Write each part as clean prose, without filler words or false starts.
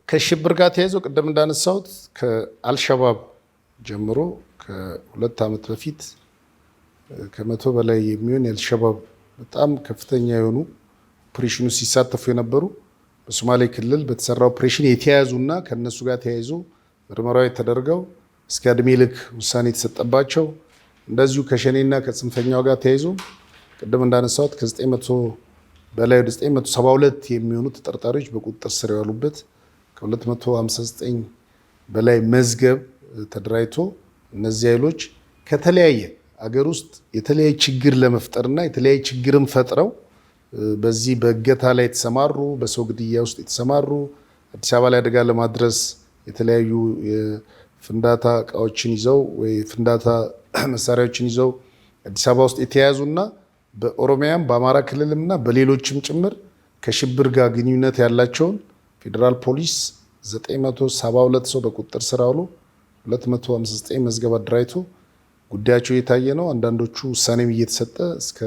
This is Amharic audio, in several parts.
ከሽብር ጋር ተያይዞ ቅድም እንዳነሳሁት ከአልሸባብ ጀምሮ ከሁለት ዓመት በፊት ከመቶ በላይ የሚሆን የአልሸባብ በጣም ከፍተኛ የሆኑ ኦፕሬሽኑ ሲሳተፉ የነበሩ በሶማሌ ክልል በተሰራ ኦፕሬሽን የተያዙና ከነሱ ጋር ተያይዞ ምርመራዎች ተደርገው እስከ እድሜ ልክ ውሳኔ የተሰጠባቸው እንደዚሁ ከሸኔና ከጽንፈኛው ጋር ተያይዞ ቅድም እንዳነሳሁት ከ900 በላይ ወደ 972 የሚሆኑ ተጠርጣሪዎች በቁጥጥር ስር ያሉበት ከ259 በላይ መዝገብ ተደራጅቶ እነዚህ ኃይሎች ከተለያየ አገር ውስጥ የተለያየ ችግር ለመፍጠርና የተለያየ ችግርን ፈጥረው በዚህ በእገታ ላይ የተሰማሩ በሰው ግድያ ውስጥ የተሰማሩ አዲስ አበባ ላይ አደጋ ለማድረስ የተለያዩ የፍንዳታ እቃዎችን ይዘው ወይ ፍንዳታ መሳሪያዎችን ይዘው አዲስ አበባ ውስጥ የተያዙና በኦሮሚያም በአማራ ክልልምና በሌሎችም ጭምር ከሽብር ጋር ግንኙነት ያላቸውን ፌዴራል ፖሊስ 972 ሰው በቁጥጥር ስር አውሎ 259 መዝገብ አደራጅቶ ጉዳያቸው እየታየ ነው። አንዳንዶቹ ውሳኔም እየተሰጠ እስከ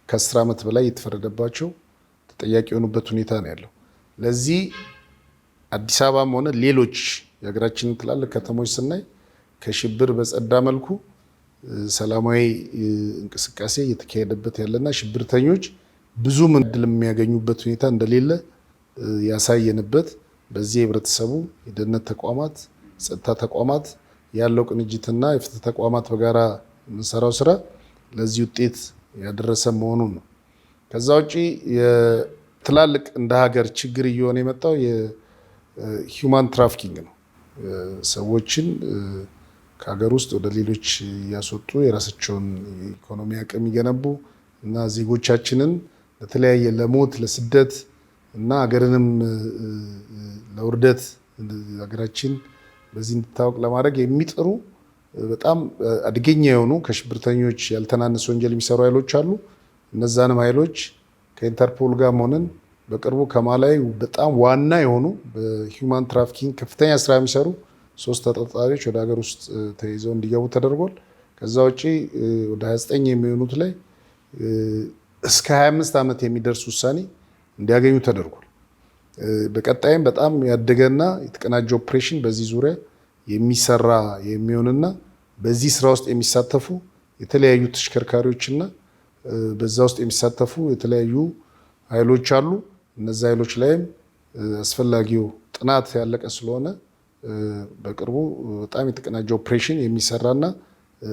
ከ10 ዓመት በላይ የተፈረደባቸው ተጠያቂ የሆኑበት ሁኔታ ነው ያለው። ለዚህ አዲስ አበባም ሆነ ሌሎች የሀገራችንን ትላልቅ ከተሞች ስናይ ከሽብር በጸዳ መልኩ ሰላማዊ እንቅስቃሴ እየተካሄደበት ያለና ሽብርተኞች ብዙ እድል የሚያገኙበት ሁኔታ እንደሌለ ያሳየንበት በዚህ የህብረተሰቡ የደህንነት ተቋማት፣ ጸጥታ ተቋማት ያለው ቅንጅትና የፍትህ ተቋማት በጋራ የምንሰራው ስራ ለዚህ ውጤት ያደረሰ መሆኑን ነው። ከዛ ውጪ የትላልቅ እንደ ሀገር ችግር እየሆነ የመጣው የሂውማን ትራፊኪንግ ነው። ሰዎችን ከሀገር ውስጥ ወደ ሌሎች እያስወጡ የራሳቸውን ኢኮኖሚ አቅም ይገነቡ እና ዜጎቻችንን ለተለያየ ለሞት ለስደት እና ሀገርንም ለውርደት ሀገራችን በዚህ እንድታወቅ ለማድረግ የሚጥሩ በጣም አደገኛ የሆኑ ከሽብርተኞች ያልተናነሰ ወንጀል የሚሰሩ ኃይሎች አሉ። እነዛንም ኃይሎች ከኢንተርፖል ጋር ሆነን በቅርቡ ከማላይ በጣም ዋና የሆኑ በሂውማን ትራፊኪንግ ከፍተኛ ስራ የሚሰሩ 3 ተጠርጣሪዎች ወደ ሀገር ውስጥ ተይዘው እንዲገቡ ተደርጓል። ከዛ ውጪ ወደ 29 የሚሆኑት ላይ እስከ 25 ዓመት የሚደርስ ውሳኔ እንዲያገኙ ተደርጓል። በቀጣይም በጣም ያደገና የተቀናጀ ኦፕሬሽን በዚህ ዙሪያ የሚሰራ የሚሆንና በዚህ ስራ ውስጥ የሚሳተፉ የተለያዩ ተሽከርካሪዎችና በዛ ውስጥ የሚሳተፉ የተለያዩ ኃይሎች አሉ። እነዛ ኃይሎች ላይም አስፈላጊው ጥናት ያለቀ ስለሆነ በቅርቡ በጣም የተቀናጀ ኦፕሬሽን የሚሰራና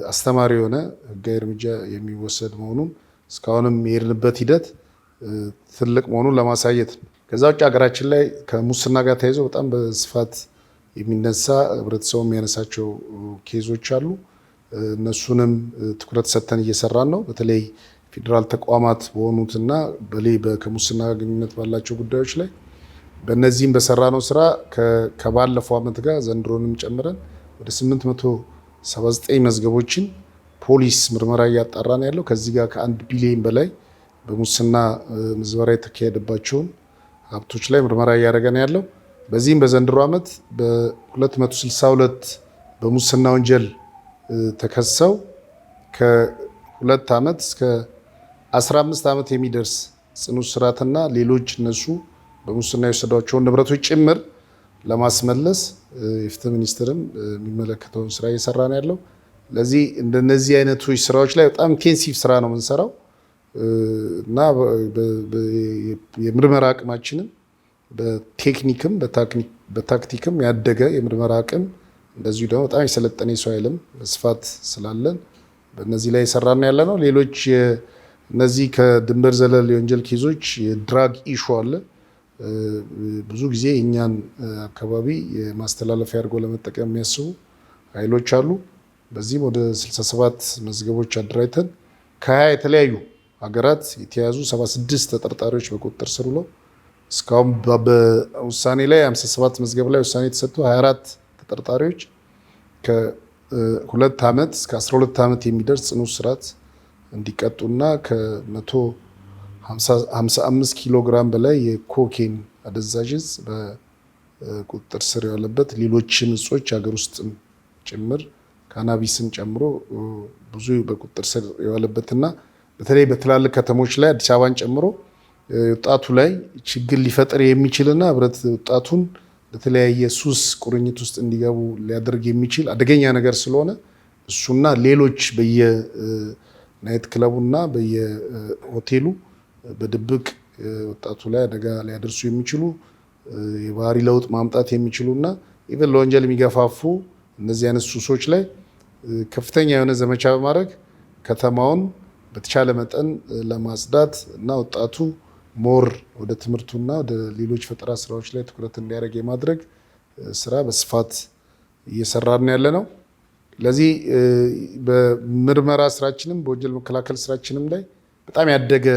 አስተማሪ የሆነ ህጋዊ እርምጃ የሚወሰድ መሆኑን እስካሁንም የሄድንበት ሂደት ትልቅ መሆኑን ለማሳየት ነው። ከዛ ውጭ ሀገራችን ላይ ከሙስና ጋር ተያይዞ በጣም በስፋት የሚነሳ ህብረተሰቡ የሚያነሳቸው ኬዞች አሉ። እነሱንም ትኩረት ሰጥተን እየሰራን ነው። በተለይ ፌዴራል ተቋማት በሆኑትና ከሙስና ግንኙነት ባላቸው ጉዳዮች ላይ በእነዚህም በሰራነው ስራ ከባለፈው ዓመት ጋር ዘንድሮንም ጨምረን ወደ 879 መዝገቦችን ፖሊስ ምርመራ እያጣራ ነው ያለው። ከዚህ ጋር ከ1 ቢሊዮን በላይ በሙስና ምዝበራ የተካሄደባቸውን ሀብቶች ላይ ምርመራ እያደረገ ነው ያለው። በዚህም በዘንድሮ ዓመት በ262 በሙስና ወንጀል ተከሰው ከ2 ዓመት እስከ 15 ዓመት የሚደርስ ጽኑ እስራትና ሌሎች እነሱ በሙስና የወሰዷቸውን ንብረቶች ጭምር ለማስመለስ የፍትህ ሚኒስቴርም የሚመለከተውን ስራ እየሰራ ነው ያለው። ለዚህ እንደነዚህ አይነቶች ስራዎች ላይ በጣም ኢንቴንሲቭ ስራ ነው የምንሰራው እና የምርመራ አቅማችንን በቴክኒክም በታክቲክም ያደገ የምርመራ አቅም እንደዚሁ ደግሞ በጣም የሰለጠነ የሰው ኃይልም በስፋት ስላለን በእነዚህ ላይ የሰራን ያለ ነው። ሌሎች እነዚህ ከድንበር ዘለል የወንጀል ኬዞች የድራግ ኢሹ አለ። ብዙ ጊዜ እኛን አካባቢ የማስተላለፊያ አድርጎ ለመጠቀም የሚያስቡ ኃይሎች አሉ። በዚህም ወደ 67 መዝገቦች አደራጅተን ከ20 የተለያዩ ሀገራት የተያዙ 76 ተጠርጣሪዎች በቁጥጥር ስር ውለው እስካሁን በውሳኔ ላይ 57 መዝገብ ላይ ውሳኔ የተሰጡ 24 ተጠርጣሪዎች ከ2 ዓመት እስከ 12 ዓመት የሚደርስ ጽኑ እስራት እንዲቀጡና ከ155 ኪሎ ግራም በላይ የኮኬን አደንዛዥ ዕፅ በቁጥጥር ስር ያለበት ሌሎችም እጾች ሀገር ውስጥም ጭምር ካናቢስን ጨምሮ ብዙ በቁጥጥር ስር የዋለበትና በተለይ በትላልቅ ከተሞች ላይ አዲስ አበባን ጨምሮ ወጣቱ ላይ ችግር ሊፈጠር የሚችልና ወጣቱን ለተለያየ ሱስ ቁርኝት ውስጥ እንዲገቡ ሊያደርግ የሚችል አደገኛ ነገር ስለሆነ እሱና ሌሎች በየናይት ክለቡና በየሆቴሉ በድብቅ ወጣቱ ላይ አደጋ ሊያደርሱ የሚችሉ የባህሪ ለውጥ ማምጣት የሚችሉና ኢቨን ለወንጀል የሚገፋፉ እነዚህ አይነት ሱሶች ላይ ከፍተኛ የሆነ ዘመቻ በማድረግ ከተማውን በተቻለ መጠን ለማጽዳት እና ወጣቱ ሞር ወደ ትምህርቱና ወደ ሌሎች ፈጠራ ስራዎች ላይ ትኩረት እንዲያደርግ የማድረግ ስራ በስፋት እየሰራን ያለ ነው። ለዚህ በምርመራ ስራችንም በወንጀል መከላከል ስራችንም ላይ በጣም ያደገ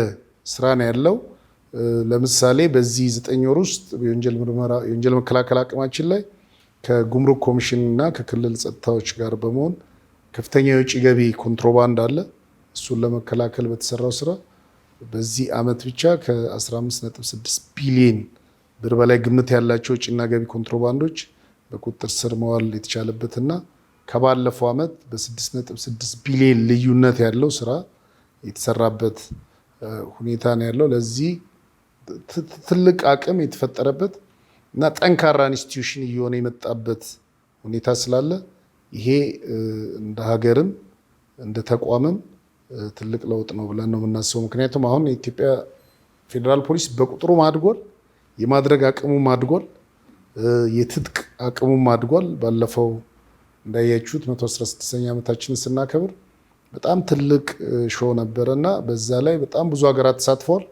ስራ ነው ያለው። ለምሳሌ በዚህ 9 ወር ውስጥ የወንጀል መከላከል አቅማችን ላይ ከጉምሩክ ኮሚሽን እና ከክልል ጸጥታዎች ጋር በመሆን ከፍተኛ የውጭ ገቢ ኮንትሮባንድ አለ። እሱን ለመከላከል በተሰራው ስራ በዚህ አመት ብቻ ከ15.6 ቢሊዮን ብር በላይ ግምት ያላቸው ውጭና ገቢ ኮንትሮባንዶች በቁጥጥር ስር መዋል የተቻለበትና ከባለፈው አመት በ6.6 ቢሊዮን ልዩነት ያለው ስራ የተሰራበት ሁኔታ ነው ያለው። ለዚህ ትልቅ አቅም የተፈጠረበት እና ጠንካራ ኢንስቲትዩሽን እየሆነ የመጣበት ሁኔታ ስላለ ይሄ እንደ ሀገርም እንደ ተቋምም ትልቅ ለውጥ ነው ብለን ነው የምናስበው። ምክንያቱም አሁን የኢትዮጵያ ፌዴራል ፖሊስ በቁጥሩም አድጓል፣ የማድረግ አቅሙም አድጓል፣ የትጥቅ አቅሙም አድጓል። ባለፈው እንዳያችሁት 116ኛ ዓመታችንን ስናከብር በጣም ትልቅ ሾው ነበረ እና በዛ ላይ በጣም ብዙ ሀገራት ተሳትፈዋል።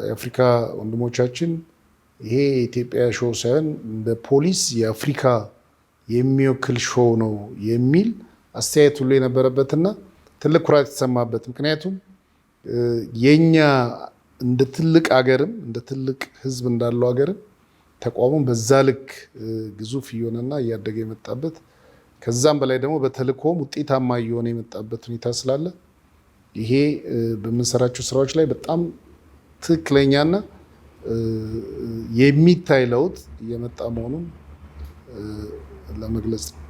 የአፍሪካ ወንድሞቻችን ይሄ የኢትዮጵያ ሾው ሳይሆን እንደ ፖሊስ የአፍሪካ የሚወክል ሾው ነው የሚል አስተያየት ሁሉ የነበረበትና ትልቅ ኩራት የተሰማበት፣ ምክንያቱም የኛ እንደ ትልቅ ሀገርም እንደ ትልቅ ሕዝብ እንዳለው ሀገርም ተቋሙን በዛ ልክ ግዙፍ እየሆነና እያደገ የመጣበት ከዛም በላይ ደግሞ በተልእኮም ውጤታማ እየሆነ የመጣበት ሁኔታ ስላለ ይሄ በምንሰራቸው ስራዎች ላይ በጣም ትክክለኛና የሚታይ ለውጥ እየመጣ መሆኑን ለመግለጽ ነው።